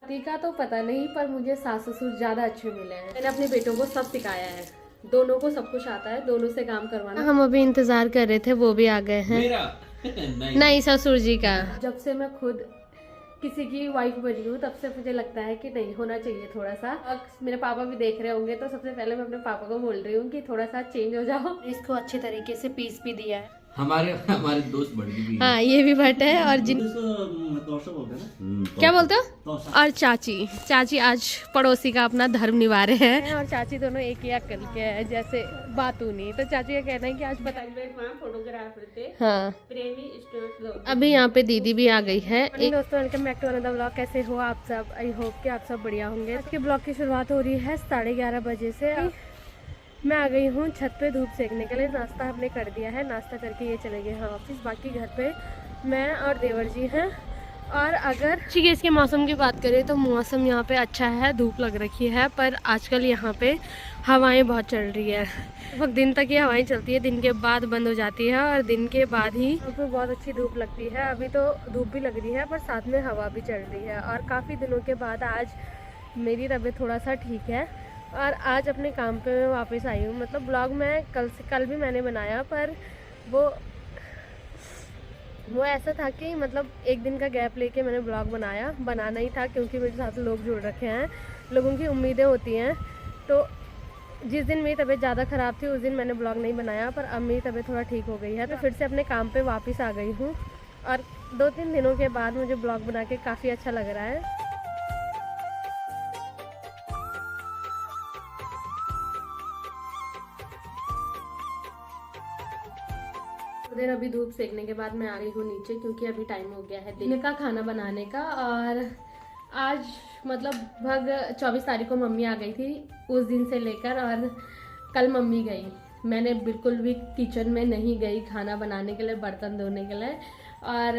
पति का तो पता नहीं, पर मुझे सास ससुर ज्यादा अच्छे मिले हैं। मैंने अपने बेटों को सब सिखाया है, दोनों को सब कुछ आता है, दोनों से काम करवाना। हम अभी इंतजार कर रहे थे, वो भी आ गए हैं। मेरा नहीं ससुर जी का। जब से मैं खुद किसी की वाइफ बनी हूँ तब से मुझे लगता है कि नहीं, होना चाहिए थोड़ा सा। अब मेरे पापा भी देख रहे होंगे तो सबसे पहले मैं अपने पापा को बोल रही हूँ कि थोड़ा सा चेंज हो जाओ। इसको अच्छे तरीके से पीस भी दिया है। हमारे दोस्त भट भी हाँ, ये भी भट्ट है। और जिन तोशा बोलते हैं ना, क्या बोलते हो? तोशा। और चाची आज पड़ोसी का अपना धर्म निभा रहे हैं। और चाची दोनों एक ही अक्ल के हैं, जैसे बात नहीं। तो चाची का कहना है कि आज फोटोग्राफर थे, हाँ, प्रेमी स्टूडेंट। अभी यहाँ पे दीदी भी आ गई है। एक दोस्तों, welcome back to another blog. कैसे हो आप सब? आई होप कि आप सब बढ़िया होंगे। आज के ब्लॉग की शुरुआत हो रही है 11:30 बजे से। मैं आ गई हूँ छत पे धूप सेकने के लिए। नाश्ता हमने कर दिया है, नाश्ता करके ये चले गए हैं ऑफिस। बाकी घर पे मैं और देवर जी हैं। और अगर ठीक है, इसके मौसम की बात करें तो मौसम यहाँ पे अच्छा है, धूप लग रखी है, पर आजकल यहाँ पे हवाएं बहुत चल रही है। लगभग दिन तक ये हवाएं चलती है, दिन के बाद बंद हो जाती है और दिन के बाद ही यहाँ पे बहुत अच्छी धूप लगती है। अभी तो धूप भी लग रही है पर साथ में हवा भी चल रही है। और काफ़ी दिनों के बाद आज मेरी तबीयत थोड़ा सा ठीक है और आज अपने काम पे मैं वापस आई हूँ। मतलब ब्लॉग मैं कल भी मैंने बनाया, पर वो ऐसा था कि मतलब एक दिन का गैप लेके मैंने ब्लॉग बनाना ही था, क्योंकि मेरे साथ लोग जुड़ रखे हैं, लोगों की उम्मीदें होती हैं। तो जिस दिन मेरी तबीयत ज़्यादा ख़राब थी उस दिन मैंने ब्लॉग नहीं बनाया, पर अब मेरी तबीयत थोड़ा ठीक हो गई है तो फिर से अपने काम पे वापस आ गई हूँ। और 2-3 दिनों के बाद मुझे ब्लॉग बना के काफ़ी अच्छा लग रहा है। देर अभी धूप सेकने के बाद मैं आ गई हूँ नीचे, क्योंकि अभी टाइम हो गया है दिन का खाना बनाने का। और आज मतलब लगभग 24 तारीख को मम्मी आ गई थी, उस दिन से लेकर और कल मम्मी गई। मैंने बिल्कुल भी किचन में नहीं गई खाना बनाने के लिए, बर्तन धोने के लिए। और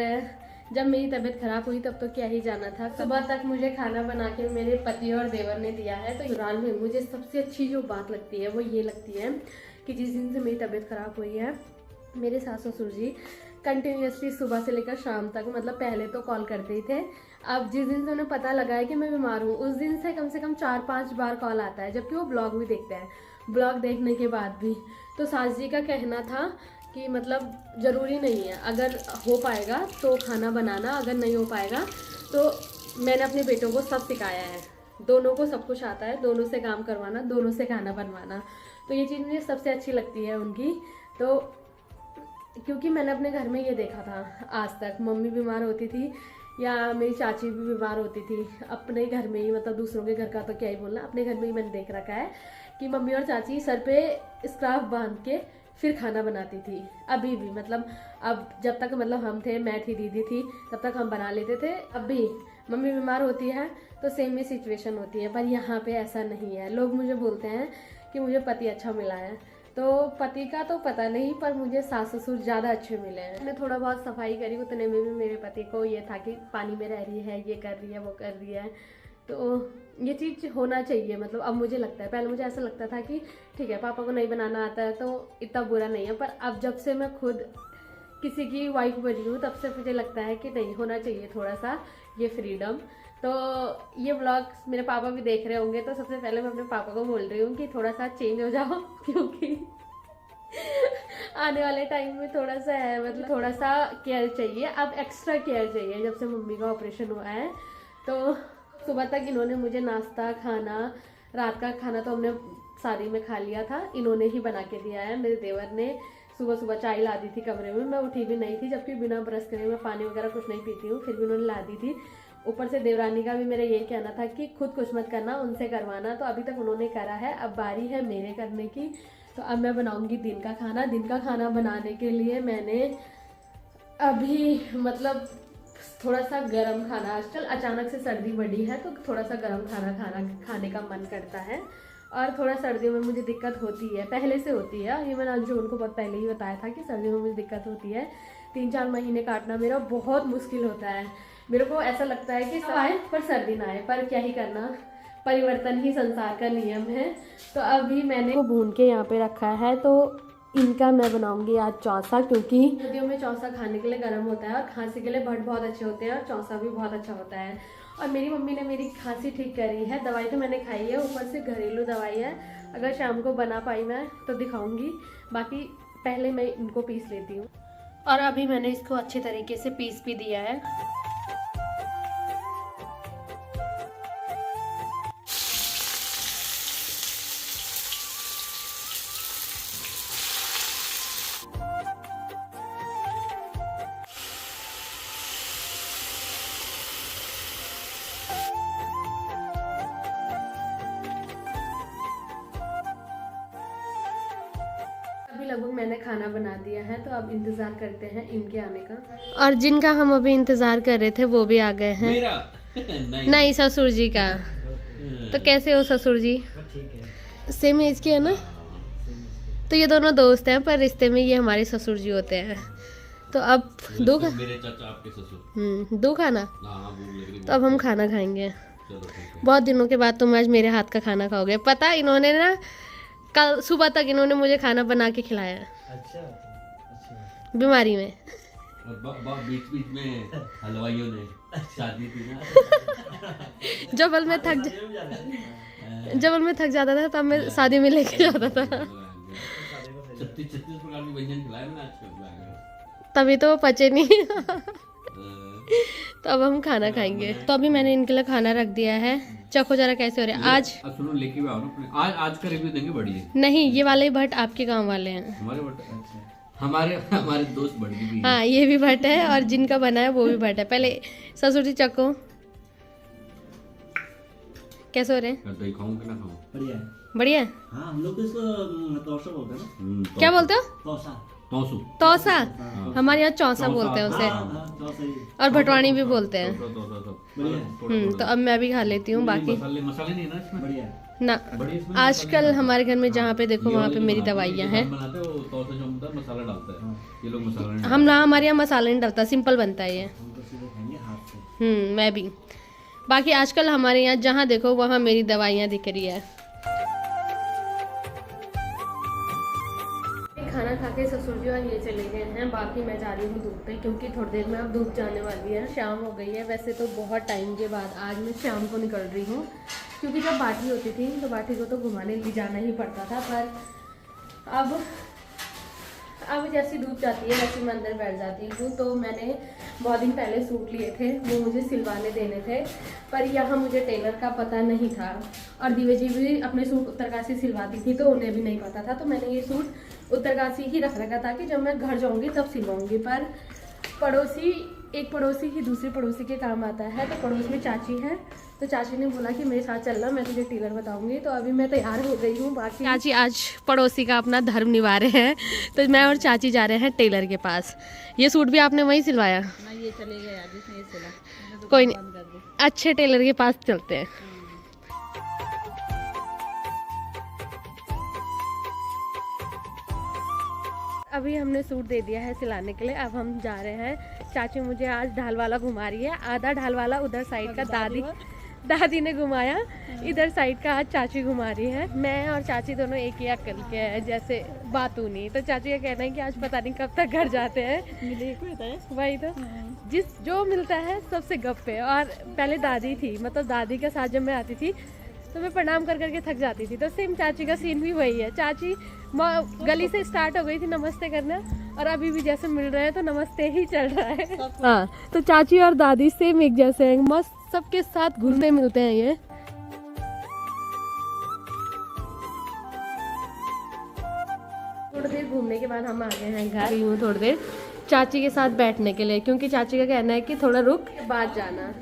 जब मेरी तबीयत ख़राब हुई तब तो क्या ही जाना था। सुबह तक मुझे खाना बना के मेरे पति और देवर ने दिया है। तो यूरान में मुझे सबसे अच्छी जो बात लगती है वो ये लगती है कि जिस दिन से मेरी तबीयत ख़राब हुई है, मेरे सास ससुर जी कंटिन्यूसली सुबह से लेकर शाम तक, मतलब पहले तो कॉल करते ही थे। अब जिस दिन से उन्हें पता लगा है कि मैं बीमार हूँ उस दिन से कम 4-5 बार कॉल आता है, जबकि वो ब्लॉग भी देखते हैं। ब्लॉग देखने के बाद भी तो सास जी का कहना था कि मतलब ज़रूरी नहीं है, अगर हो पाएगा तो खाना बनाना, अगर नहीं हो पाएगा तो मैंने अपने बेटों को सब सिखाया है, दोनों को सब कुछ आता है, दोनों से काम करवाना, दोनों से खाना बनवाना। तो ये चीज़ मुझे सबसे अच्छी लगती है उनकी। तो क्योंकि मैंने अपने घर में ये देखा था, आज तक मम्मी बीमार होती थी या मेरी चाची भी बीमार होती थी अपने घर में ही, मतलब दूसरों के घर का तो क्या ही बोलना, अपने घर में ही मैंने देख रखा है कि मम्मी और चाची सर पे स्कार्फ बांध के फिर खाना बनाती थी। अभी भी मतलब अब जब तक मतलब हम थे, मैं थी, दीदी थी, तब तक हम बना लेते थे। अब भी मम्मी बीमार होती है तो सेम ही सिचुएशन होती है, पर यहाँ पे ऐसा नहीं है। लोग मुझे बोलते हैं कि मुझे पति अच्छा मिला है, तो पति का तो पता नहीं, पर मुझे सास ससुर ज़्यादा अच्छे मिले हैं। मैंने थोड़ा बहुत सफाई करी, उतने में भी मेरे पति को ये था कि पानी में रह रही है, ये कर रही है, वो कर रही है। तो ये चीज़ होना चाहिए। मतलब अब मुझे लगता है, पहले मुझे ऐसा लगता था कि ठीक है पापा को नहीं बनाना आता है तो इतना बुरा नहीं है, पर अब जब से मैं खुद किसी की वाइफ बनी हूँ तब से मुझे लगता है कि नहीं, होना चाहिए थोड़ा सा ये फ्रीडम। तो ये व्लॉग मेरे पापा भी देख रहे होंगे तो सबसे पहले मैं अपने पापा को बोल रही हूँ कि थोड़ा सा चेंज हो जाओ, क्योंकि आने वाले टाइम में थोड़ा सा है, मतलब थोड़ा सा केयर चाहिए, अब एक्स्ट्रा केयर चाहिए। जब से मम्मी का ऑपरेशन हुआ है तो सुबह तक इन्होंने मुझे नाश्ता, खाना, रात का खाना तो हमने शादी में खा लिया था, इन्होंने ही बना के दिया है। मेरे देवर ने सुबह सुबह चाय ला दी थी कमरे में, मैं उठी भी नहीं थी, जबकि बिना ब्रश करे मैं पानी वगैरह कुछ नहीं पीती हूँ, फिर भी उन्होंने ला दी थी। ऊपर से देवरानी का भी मेरा यही कहना था कि खुद कुछ मत करना, उनसे करवाना। तो अभी तक उन्होंने करा है, अब बारी है मेरे करने की। तो अब मैं बनाऊंगी दिन का खाना। दिन का खाना बनाने के लिए मैंने अभी मतलब थोड़ा सा गर्म खाना, आजकल अचानक से सर्दी बढ़ी है तो थोड़ा सा गर्म खाना खाने का मन करता है। और थोड़ा सर्दियों में मुझे दिक्कत होती है, पहले से होती है, ये मैंने अंजू उनको बहुत पहले ही बताया था कि सर्दियों में मुझे दिक्कत होती है। 3-4 महीने काटना मेरा बहुत मुश्किल होता है। मेरे को ऐसा लगता है कि सब आए पर सर्दी ना आए, पर क्या ही करना, परिवर्तन ही संसार का नियम है। तो अभी मैंने वो भून के यहाँ पे रखा है, तो इनका मैं बनाऊंगी आज चौसा, क्योंकि सर्दियों में चौसा खाने के लिए गर्म होता है और खांसी के लिए भट बहुत अच्छे होते हैं और चौसा भी बहुत अच्छा होता है। और मेरी मम्मी ने मेरी खांसी ठीक करी है। दवाई तो मैंने खाई है, ऊपर से घरेलू दवाई है। अगर शाम को बना पाई मैं तो दिखाऊंगी, बाकी पहले मैं इनको पीस लेती हूँ। और अभी मैंने इसको अच्छे तरीके से पीस भी दिया है। लगभग मैंने खाना बना दिया है, तो अब इंतजार करते हैं इनके आने का। और जिनका हम अभी इंतजार कर रहे थे वो भी आ गए हैं। मेरा नहीं, ससुर जी का। तो कैसे हो ससुर जी? सेम एज के है ना? तो ये दोनों दोस्त हैं, पर रिश्ते में ये हमारे ससुर जी होते हैं। तो अब दो मेरे चाचा आपके ससुर। दो खाना। हाँ, भूख लग रही है। तो अब हम खाना खाएंगे। चलो ठीक है। बहुत दिनों के बाद तुम आज मेरे हाथ का खाना खाओगे। पता इन्होंने ना कल सुबह तक इन्होंने मुझे खाना बना के खिलाया। अच्छा। बीमारी में। और बीच बीच में हलवाइयों ने शादी थी ना। जबल में थक जाता था, तब मैं शादी में लेके जाता था। 36 प्रकार के व्यंजन खिलाए ना आजकल। तभी तो वो पचे नहीं। तो अब हम खाना खाएंगे। तो अभी मैंने इनके लिए खाना रख दिया है। चखो जरा कैसे हो रहे हैं आज। सुनो, लेके भी आओ ना। आज का रिव्यू देंगे बढ़िया। नहीं, ये वाले भट्ट आपके गांव वाले हैं। हमारे भट्ट, हमारे दोस्त बढ़ी भी। हाँ, ये भी भट्ट है और जिनका बना है वो भी भट्ट है। पहले ससुर जी चखो कैसे हो रहे हैं। दही खाऊं कि ना खाऊं? बढ़िया है। बढ़िया है। हाँ, हम लोग तो इसको तोशा बोलते हैं ना। क्या बोलते हो? तोशा। तौसू। तौसा। हमारे यहाँ चौसा बोलते हैं उसे। तोशा ही। और भटवानी भी बोलते हैं। बढ़िया है। तो अब मैं भी खा लेती हूँ। बाकी मसाले नहीं ना इसमें? बढ़िया है। ना, आजकल हमारे घर में जहाँ पे देखो वहाँ पे मेरी दवाइयाँ हैं। बनाते हो तौसा जो होता है मसाला डालता है, ये लोग मसाला नहीं हम ना, हमारे यहाँ मसाला नहीं डलता, सिंपल बनता है ये। हम तो सीधे खाएंगे हाथ से। मैं भी। बाकी आजकल हमारे यहाँ जहाँ देखो वहाँ मेरी दवाइयाँ दिख रही है। खाना खा के ससुर जी और ये चले गए हैं। बाकी मैं जा रही हूँ धूप पे, क्योंकि थोड़ी देर में अब धूप जाने वाली है। शाम हो गई है। वैसे तो बहुत टाइम के बाद आज मैं शाम को निकल रही हूँ, क्योंकि जब बाटी होती थी तो बाटी को तो घुमाने ले जाना ही पड़ता था। पर अब जैसी धूप जाती है वैसे मैं अंदर बैठ जाती हूँ। तो मैंने बहुत दिन पहले सूट लिए थे, वो मुझे सिलवाने देने थे, पर यहाँ मुझे टेलर का पता नहीं था। और दिव्य जी भी अपने सूट उत्तरकाशी सिलवाती थी, तो उन्हें भी नहीं पता था। तो मैंने ये सूट उत्तरकाशी ही रख रखा था कि जब मैं घर जाऊँगी तब सिलवाऊँगी। पर एक पड़ोसी ही दूसरी पड़ोसी के काम आता है। तो पड़ोस में चाची है, तो चाची ने बोला कि मेरे साथ चलना, मैं तुझे टेलर बताऊंगी। तो अभी मैं तैयार हो गई हूँ। बाकी चाची आज पड़ोसी का अपना धर्म निभा रहे हैं, तो मैं और चाची जा रहे हैं टेलर के पास। ये सूट भी आपने वहीं सिलवाया? ये चले गए आज नहीं सिला। कोई नहीं, अच्छे टेलर के पास चलते हैं। अभी हमने सूट दे दिया है सिलाने के लिए। अब हम जा रहे हैं। चाची मुझे आज ढालवाला घुमा रही है। आधा ढालवाला उधर साइड का दादी ने घुमाया, इधर साइड का आज चाची घुमा रही है। मैं और चाची दोनों एक ही अक्ल के हैं, जैसे बात नहीं। तो चाची का कहना है कि आज पता नहीं कब तक घर जाते हैं। वही तो, जो मिलता है सबसे गप्पे। और पहले दादी थी, मतलब दादी के साथ जब मैं आती थी तो मैं प्रणाम कर करके थक जाती थी। तो सेम चाची का सीन भी वही है। चाची गली से स्टार्ट हो गई थी नमस्ते करना, और अभी भी जैसे मिल रहे हैं तो नमस्ते ही चल रहा है। हाँ, तो चाची और दादी सेम एक जैसे हैं, मस्त सबके साथ घुलते मिलते हैं ये। थोड़ी देर घूमने के बाद हम आ गए हैं घर। यूँ थोड़ी देर चाची के साथ बैठने के लिए, क्योंकि चाची का कहना है कि थोड़ा रुक बाद जाना।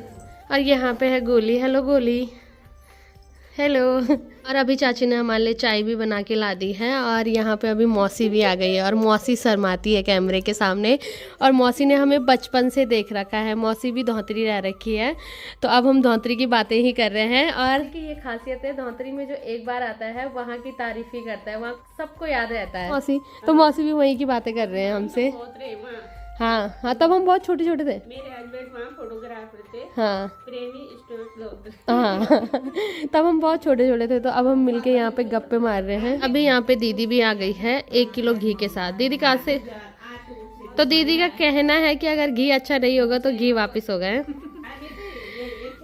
और यहाँ पे है गोली। हेलो गोली। हेलो। और अभी चाची ने हमारे लिए चाय भी बना के ला दी है। और यहाँ पे अभी मौसी भी आ गई है, और मौसी शर्माती है कैमरे के सामने। और मौसी ने हमें बचपन से देख रखा है। मौसी भी धौतरी रह रखी है, तो अब हम धौतरी की बातें ही कर रहे हैं। और की ये खासियत है, धौतरी में जो एक बार आता है वहाँ की तारीफ ही करता है, वहाँ सबको याद रहता है। मौसी तो मौसी भी वहीं की बातें कर रहे हैं हमसे। हाँ हाँ, तब हम बहुत छोटे छोटे थे। मेरे हस्बैंड वहाँ फोटोग्राफर थे। हाँ, प्रेमी स्टूडेंट लोग। हाँ तब हम बहुत छोटे छोटे थे। तो अब हम मिलके यहाँ पे गप्पे मार रहे हैं। अभी यहाँ पे दीदी भी आ गई है 1 किलो घी के साथ। दीदी कहाँ से? तो दीदी का कहना है कि अगर घी अच्छा नहीं होगा तो घी वापस हो गए।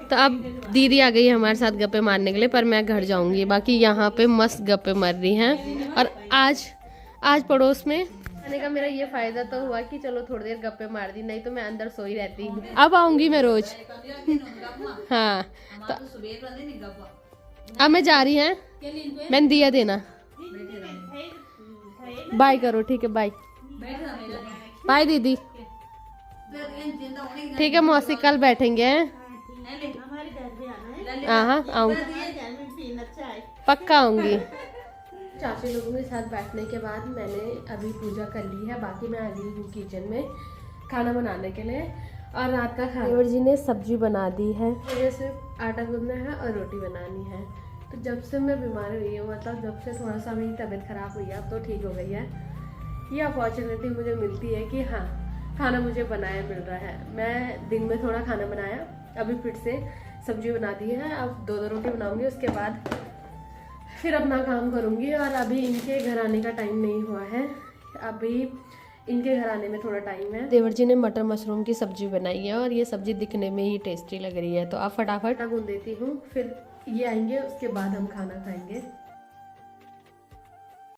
तो अब दीदी आ गई है हमारे साथ गप्पे मारने के लिए, पर मैं घर जाऊंगी। बाकी यहाँ पे मस्त गप्पे मार रही हैं। और आज पड़ोस में आने का मेरा ये फायदा तो हुआ कि चलो थोड़ी देर गप्पे मार दी, नहीं तो मैं अंदर सोई रहती। अब आऊंगी मैं रोज। हाँ तो अब मैं जा रही है, मैंने दिया देना। बाय करो, ठीक है, बाय बाय दीदी। ठीक है मौसी, कल बैठेंगे हैं। हमारे घर भी आना है। हाँ आऊँगी, जैस्मिन पीना चाय। पक्का आऊँगी। चाची लोगों के साथ बैठने के बाद मैंने अभी पूजा कर ली है। बाकी मैं आ गई हूँ किचन में खाना बनाने के लिए। और रात का खाना देवर जी ने सब्जी बना दी है, मुझे सिर्फ आटा गूंदना है और रोटी बनानी है। तो जब से मैं बीमार हुई हूँ, मतलब जब से थोड़ा सा मेरी तबीयत ख़राब हुई है, अब तो ठीक हो गई है, ये अपॉर्चुनिटी मुझे मिलती है कि हाँ खाना मुझे बनाया मिल रहा है। मैं दिन में थोड़ा खाना बनाया, अभी फिर से सब्जी बना दी है। अब 2 रोटी बनाऊंगी, उसके बाद फिर अपना काम करूंगी। और अभी इनके घर आने का टाइम नहीं हुआ है, अभी इनके घर आने में थोड़ा टाइम है। देवर जी ने मटर मशरूम की सब्जी बनाई है और ये सब्जी दिखने में ही टेस्टी लग रही है। तो अब फटाफट गूंद देती हूँ, फिर ये आएंगे, उसके बाद हम खाना खाएंगे।